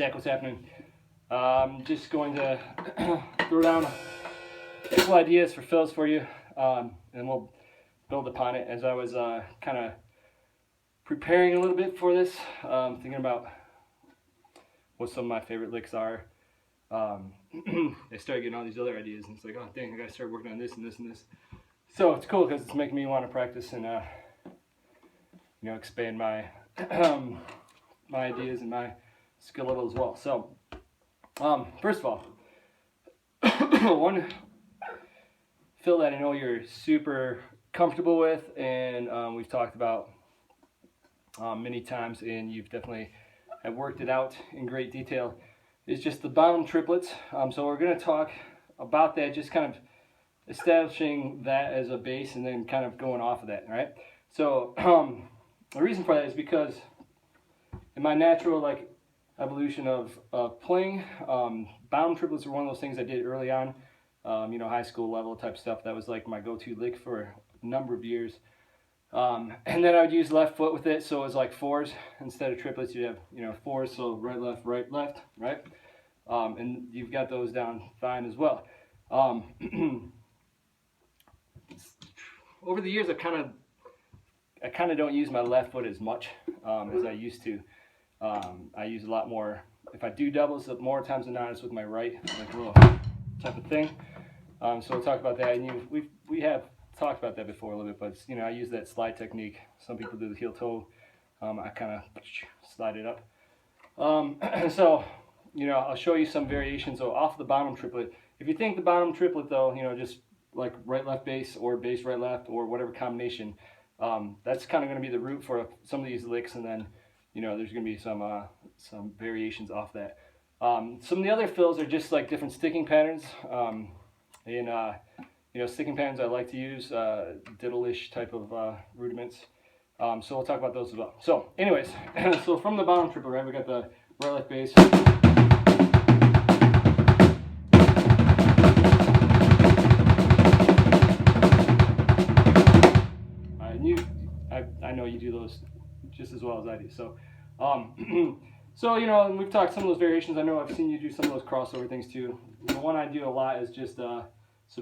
Zach, what's happening? I'm just going to throw down a couple ideas for fills for you, and we'll build upon it. As I was kind of preparing a little bit for this, thinking about what some of my favorite licks are, I started getting all these other ideas, and it's like, oh dang, I gotta start working on this and this and this. So it's cool because it's making me want to practice and expand my my ideas and my skill level as well. So first of all, one fill that I know you're super comfortable with, and we've talked about many times, and you've definitely have worked it out in great detail, is just the bottom triplets. So we're going to talk about that, just kind of establishing that as a base and then kind of going off of that, all right? So the reason for that is because in my natural evolution of playing, bottom triplets were one of those things I did early on, high school level type stuff. That was like my go-to lick for a number of years. And then I would use left foot with it, so it was like fours instead of triplets. You'd have fours, so right, left, right, right? And you've got those down fine as well. Over the years, I kind of don't use my left foot as much as I used to. I use a lot more. If I do doubles, more times than not, it's with my right, like a little type of thing. So we'll talk about that. And we have talked about that before a little bit, but I use that slide technique. Some people do the heel toe. I kind of slide it up. So I'll show you some variations. So off the bottom triplet. If you think the bottom triplet though, just like right left base or base right left or whatever combination, that's kind of going to be the root for some of these licks, and then there's going to be some variations off that. Some of the other fills are just like different sticking patterns. Sticking patterns I like to use, diddle-ish type of rudiments. So we'll talk about those as well. So anyways, so from the bottom triplet, right, we got the right left base. I know you do those just as well as I do. So, and we've talked some of those variations. I know I've seen you do some of those crossover things too. The one I do a lot is just so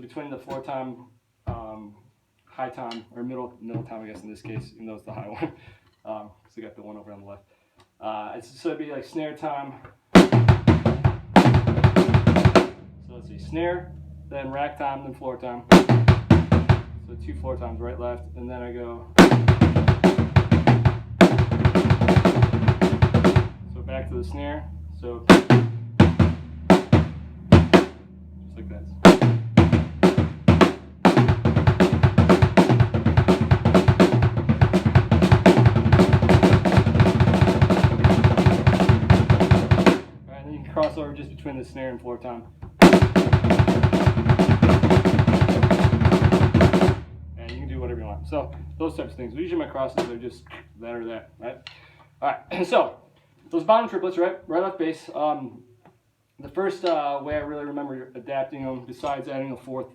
between the floor time, high time, or middle time, I guess in this case, even though it's the high one, because I got the one over on the left. So it'd be like snare time. So let's see, snare, then rack time, then floor time. So 2 floor times, right, left, and then I go. So back to the snare. So just like that. Crossover just between the snare and floor time. And you can do whatever you want. So those types of things. Usually my crosses are just that or that, right? All right. So those bottom triplets, right left bass. The first way I really remember adapting them, besides adding a fourth,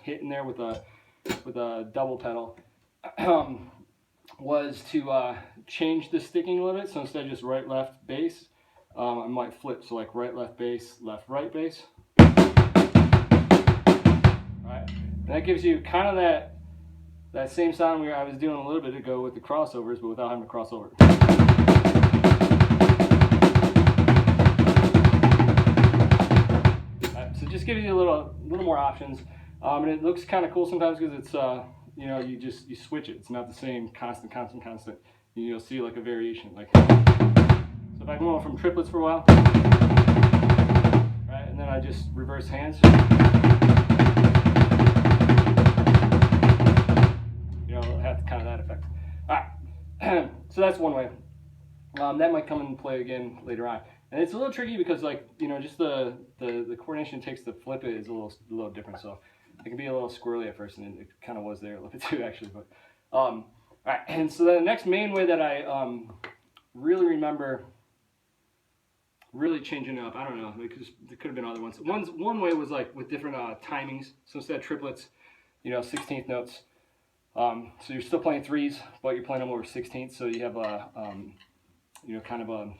hit in there with a double pedal, was to change the sticking a little bit. So instead of just right left bass, I might flip, so like right left bass, left right bass. Right, and that gives you kind of that same sound I was doing a little bit ago with the crossovers, but without having to cross over. Right, so just gives you a little more options, and it looks kind of cool sometimes because it's you switch it. It's not the same constant. You'll see like a variation like. So if I go from triplets for a while, right, and then I just reverse hands, it'll have kind of that effect. All right, so that's one way. That might come into play again later on, and it's a little tricky because just the coordination it takes to flip it is a little different. So it can be a little squirrely at first, and it kind of was there a little bit too actually. But all right, and so the next main way that I really remember. Really changing it up. I don't know, because there could have been other ones. One way was like with different timings. So instead of triplets, 16th notes. So you're still playing threes, but you're playing them over 16th. So you have a, kind of a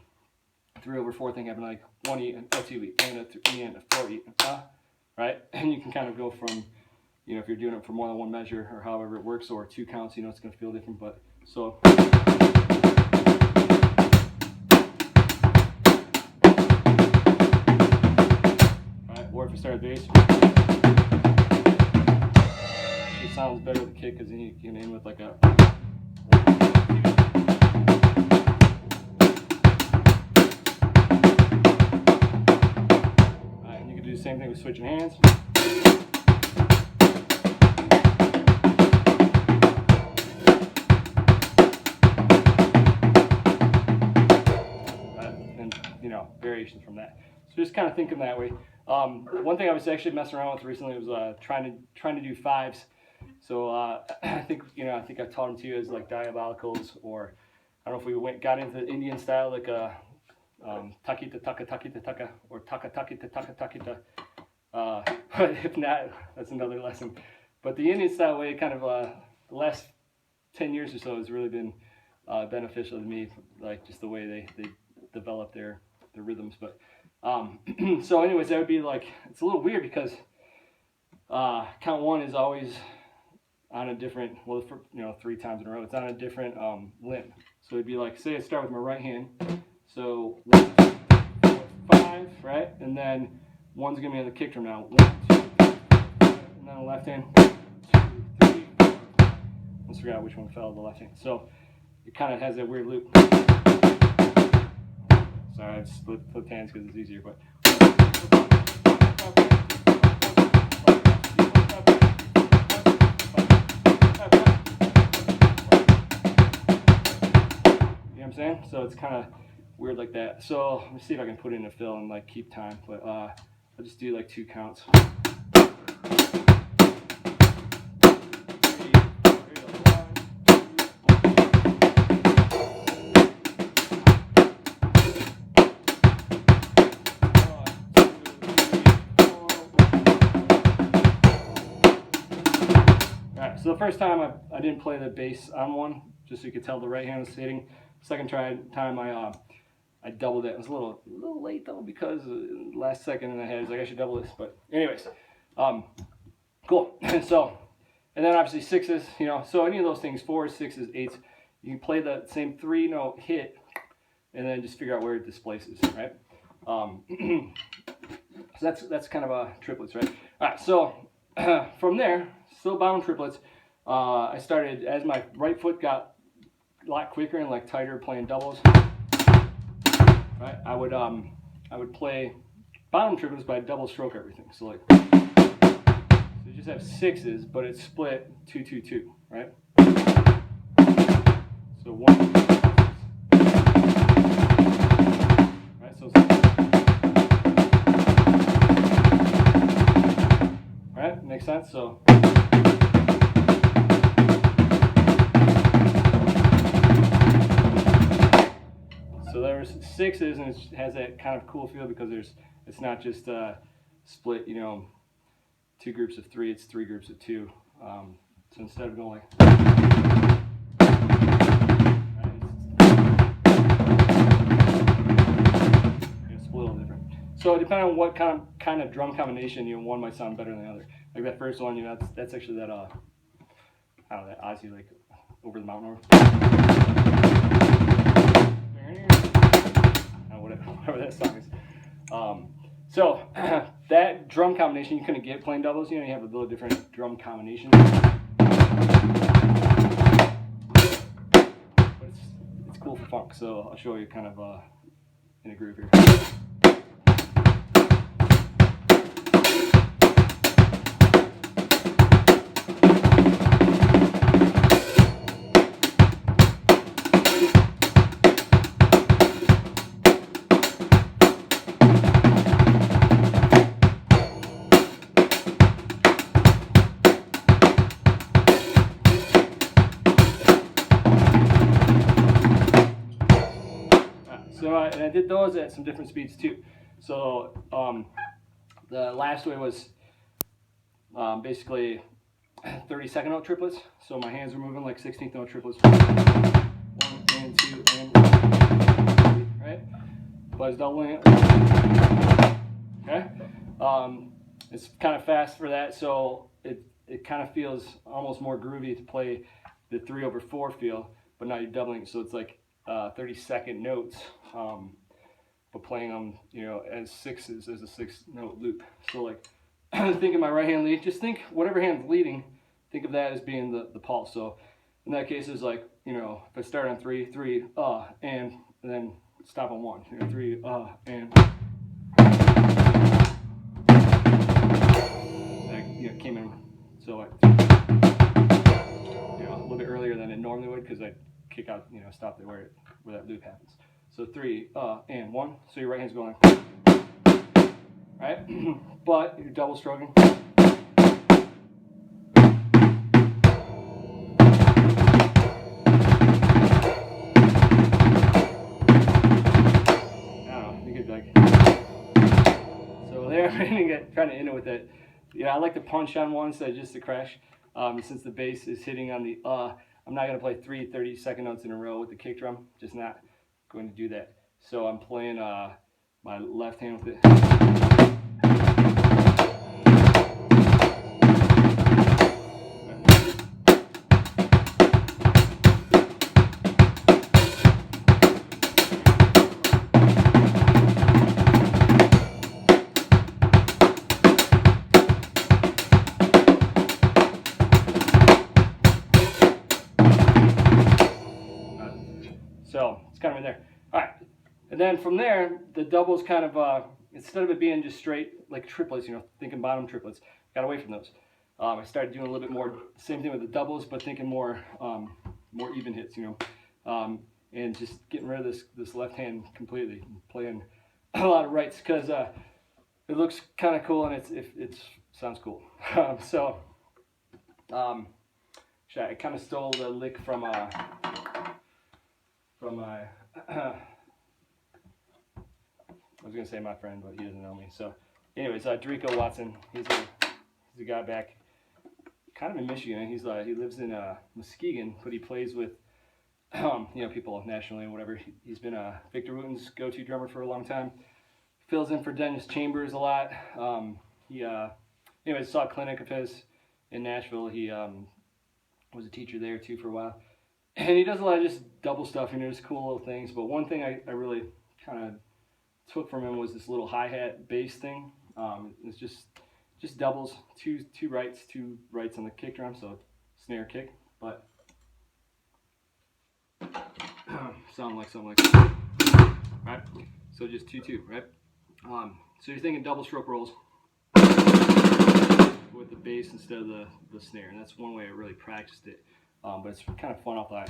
3/4 thing happening, like 1 E and a 2 E and a 3 E and a 4 E, right? And you can kind of go from, you know, if you're doing it for more than one measure or however it works, or 2 counts, you know, it's going to feel different. But so. Or if you start at bass, it sounds better with the kick because then you can end with like a. Alright, and you can do the same thing with switching hands. And you know, variations from that. So just kind of thinking that way. One thing I was actually messing around with recently was trying to do 5s. So I think I taught them to you as like diabolicals, or I don't know if we got into the Indian style like takita taka takita taka or taka takita taka takita. But if not, that's another lesson. But the Indian style way, kind of the last 10 years or so, has really been beneficial to me, like just the way they develop their rhythms. But so anyways, that would be like, it's a little weird because count 1 is always on a different, well, for, you know, 3 times in a row, it's on a different limb. So it'd be like, say I start with my right hand, so 1, 2, 3, 4, 5, right? And then 1's gonna be on the kick drum now. 1, 2, 3, 4, 5, and then the left hand, 1, 2, 3, 4, 5. Let's figure out which one fell to the left hand. So it kind of has that weird loop. Sorry, I just flipped hands because it's easier, but. I'm saying? So it's kind of weird like that. So let me see if I can put in a fill and like keep time, but I'll just do like 2 counts. Alright, so the first time I didn't play the bass on 1, just so you could tell the right hand was hitting. Second time I doubled it. It was a little late though, because last second in my head I was like, I should double this. But anyways, cool. So, and then obviously 6s, you know, so any of those things, 4s, 6s, 8s, you can play the same 3-note hit and then just figure out where it displaces, right? So that's kind of triplets, right? All right, so from there, still bound triplets, I started, as my right foot got a lot quicker and like tighter playing doubles, right? I would play bottom triplets, but I'd double stroke everything. So like, so you just have 6s, but it's split 2-2-2, right? So 1, 2, 6. Right? So right? Makes sense. So. So there's 6s, and it has that kind of cool feel because it's not just split, you know, 2 groups of 3, it's 3 groups of 2. So instead of going like, it's split a little different. So depending on what kind of drum combination, you know, one might sound better than the other. Like that first one, you know, that's actually that I don't know, that Ozzy, like Over the Mountain, whatever that song is. So that drum combination you couldn't get playing doubles. You know, you have a little different drum combination. But it's cool for funk. So I'll show you kind of in a groove here. So I did those at some different speeds too. So the last way was basically 32nd note triplets. So my hands were moving like 16th note triplets. 1 and 2 and 3, right? but it's doubling it. Okay, it's kind of fast for that, so it kind of feels almost more groovy to play the 3/4 feel, but now you're doubling, so it's like 30-second notes, but playing them, you know, as sixes, as a 6-note loop. So like, think of my right hand lead, just think whatever hand's leading, think of that as being the pulse. So in that case, it's like, you know, if I start on 3, 3, and then stop on 1, you know, 3, and. You know, came in, so like, you know, a little bit earlier than it normally would, because I kick out, you know, stop it where that loop happens. So 3, and 1. So your right hand's going, right? But you're double stroking. I don't know, you could like, so there, I'm get kind of into with it. Yeah, I like to punch on one instead of just to crash. Since the bass is hitting on the I'm not going to play 3 30-second notes in a row with the kick drum. Just not going to do that. So I'm playing my left hand with it. So it's kind of in there. All right, and then from there, the doubles kind of, instead of it being just straight like triplets, you know, thinking bottom triplets, got away from those. I started doing a little bit more, same thing with the doubles, but thinking more even hits, you know, and just getting rid of this left hand completely, playing a lot of rights, because it looks kind of cool and it sounds cool. So I kind of stole the lick from my I was gonna say my friend, but he doesn't know me. So anyways, Derico Watson, he's a guy back kind of in Michigan. He lives in Muskegon, but he plays with you know, people nationally and whatever. He's been Victor Wooten's go-to drummer for a long time. Fills in for Dennis Chambers a lot. Anyways, saw a clinic of his in Nashville. He was a teacher there too for a while. And he does a lot of just double stuff, you know, just cool little things. But one thing I really kind of took from him was this little hi-hat bass thing. It's just doubles, two rights on the kick drum, so snare kick, but sound like something like that, right? So just 2-2, right? So you're thinking double stroke rolls with the bass instead of the snare, and that's one way I really practiced it. But it's kind of fun off that.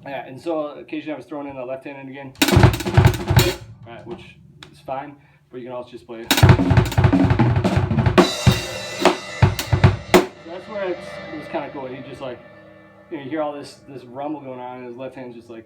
Yeah, and so occasionally I was throwing in the left hand in again, right, which is fine, but you can also just play it. So that's where it was kind of cool. He just like, you know, you hear all this rumble going on, and his left hand's just like